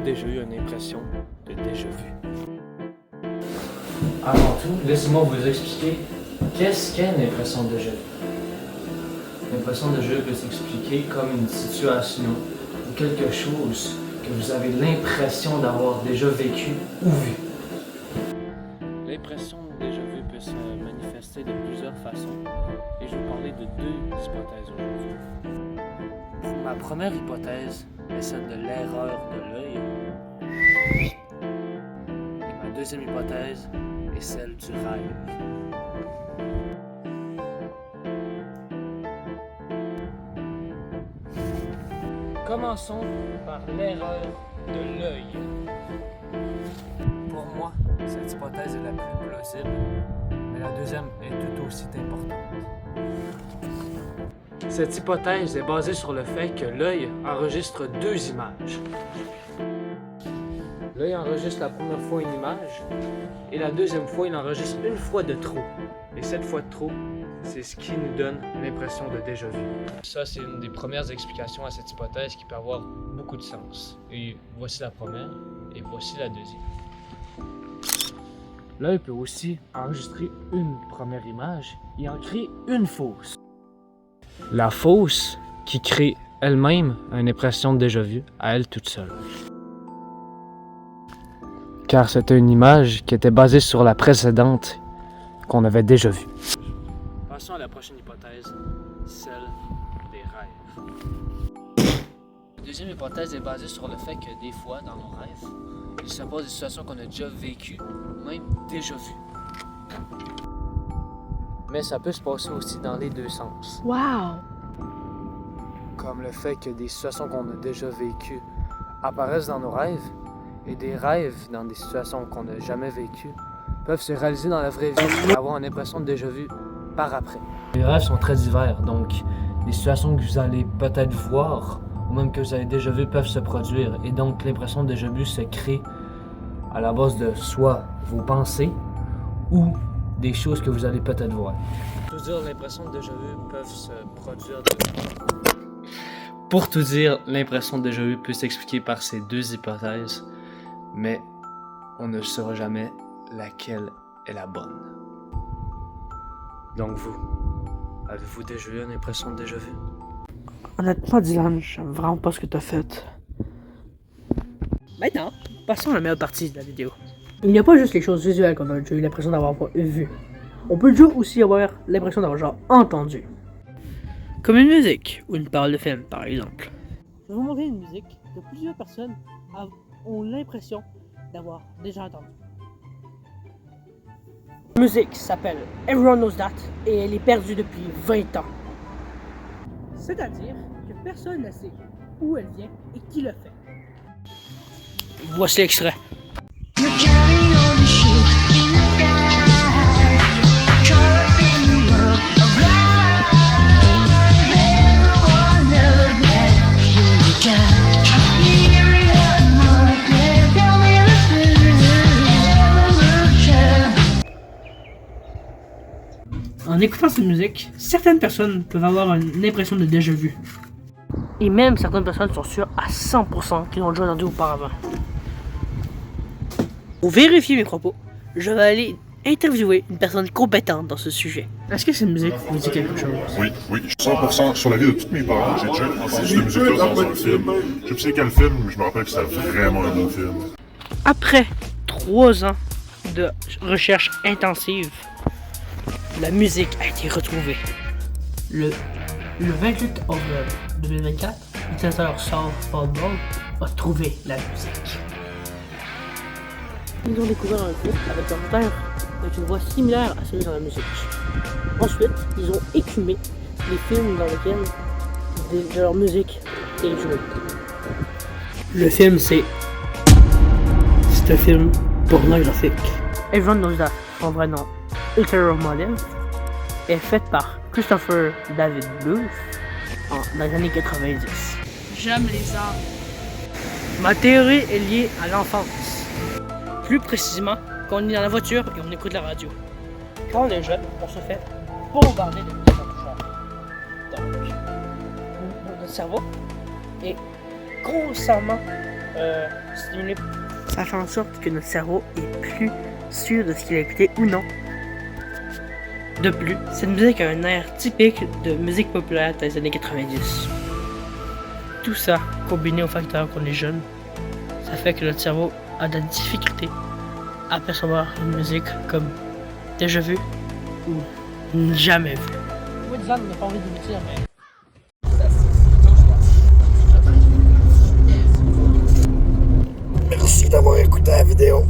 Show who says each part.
Speaker 1: déjà eu une impression de déjà-vu?
Speaker 2: Avant tout, laissez-moi vous expliquer qu'est-ce qu'est une impression de déjà-vu. L'impression de déjà-vu peut s'expliquer comme une situation ou quelque chose que vous avez l'impression d'avoir déjà vécu ou vu.
Speaker 1: L'impression de déjà-vu peut se manifester de plusieurs façons et je vais parler de deux hypothèses aujourd'hui. Ma première hypothèse est celle de l'erreur de l'œil. Et ma deuxième hypothèse est celle du rêve. Commençons par l'erreur de l'œil. Pour moi, cette hypothèse est la plus plausible, mais la deuxième est tout aussi importante. Cette hypothèse est basée sur le fait que l'œil enregistre deux images. L'œil enregistre la première fois une image et la deuxième fois, il enregistre une fois de trop. Et cette fois de trop, c'est ce qui nous donne l'impression de déjà-vu. Ça, c'est une des premières explications à cette hypothèse qui peut avoir beaucoup de sens. Et voici la première et voici la deuxième. L'œil peut aussi enregistrer une première image et en créer une fausse. La fausse qui crée elle-même une impression de déjà-vu à elle toute seule. Car c'était une image qui était basée sur la précédente qu'on avait déjà vue. Passons à la prochaine hypothèse, celle des rêves. La deuxième hypothèse est basée sur le fait que des fois, dans nos rêves, il se passe des situations qu'on a déjà vécues, même déjà vues. Mais ça peut se passer aussi dans les deux sens.
Speaker 3: Wow!
Speaker 1: Comme le fait que des situations qu'on a déjà vécues apparaissent dans nos rêves, et des rêves dans des situations qu'on n'a jamais vécues peuvent se réaliser dans la vraie vie et avoir une impression de déjà vu par après. Les rêves sont très divers, donc les situations que vous allez peut-être voir ou même que vous avez déjà vues peuvent se produire et donc l'impression de déjà vu se crée à la base de soit vos pensées ou des choses que vous allez peut-être voir. Pour tout dire, l'impression de déjà vu peuvent se produire. Pour tout dire, l'impression de déjà vu peut s'expliquer par ces deux hypothèses, mais on ne saura jamais laquelle est la bonne. Donc vous, avez-vous déjà eu une impression de déjà vu?
Speaker 3: Honnêtement, Dylan, j'aime vraiment pas ce que t'as fait. Maintenant, passons à la meilleure partie de la vidéo. Il n'y a pas juste les choses visuelles qu'on a déjà eu l'impression d'avoir vues. On peut déjà aussi avoir l'impression d'avoir genre entendu. Comme une musique ou une parole de film, par exemple. Je vais vous montrer une musique que plusieurs personnes ont l'impression d'avoir déjà entendue. La musique s'appelle Everyone Knows That et elle est perdue depuis 20 ans. C'est-à-dire que personne ne sait où elle vient et qui l'a fait. Voici l'extrait. En écoutant cette musique, certaines personnes peuvent avoir une impression de déjà-vu. Et même certaines personnes sont sûres à 100% qu'ils l'ont déjà entendu auparavant. Pour vérifier mes propos, je vais aller interviewer une personne compétente dans ce sujet. Est-ce que cette musique vous dit quelque chose?
Speaker 4: Oui, je suis 100% sur la vie de tous mes parents. J'ai déjà entendu cette musique-là dans un film. Je sais quel film, mais je me rappelle que c'était vraiment un bon film.
Speaker 3: Après 3 ans de recherche intensive, la musique a été retrouvée. Le 28 octobre 2024, l'utilisateur Softball a trouvé la musique. Ils ont découvert un groupe avec leur père avec une voix similaire à celle de la musique. Ensuite, ils ont écumé les films dans lesquels de leur musique est jouée. Le film, c'est un film pornographique. Everyone Knows That, son vrai nom, Ulterior Motive, est faite par Christopher David Bluth dans les années 90.
Speaker 5: J'aime les arts.
Speaker 3: Ma théorie est liée à l'enfance. Plus précisément, quand on est dans la voiture et on écoute la radio. Quand on est jeune, on se fait bombarder de musique en tout genre. Donc, notre cerveau est constamment stimulé. Ça fait en sorte que notre cerveau est plus sûr de ce qu'il a écouté ou non. De plus, cette musique a un air typique de musique populaire dans les années 90. Tout ça, combiné au facteur qu'on est jeune, ça fait que notre cerveau a de la difficulté à percevoir une musique comme déjà vue ou jamais vue. Moi, disons, on n'a pas envie de vous dire, mais...
Speaker 6: Merci d'avoir écouté la vidéo.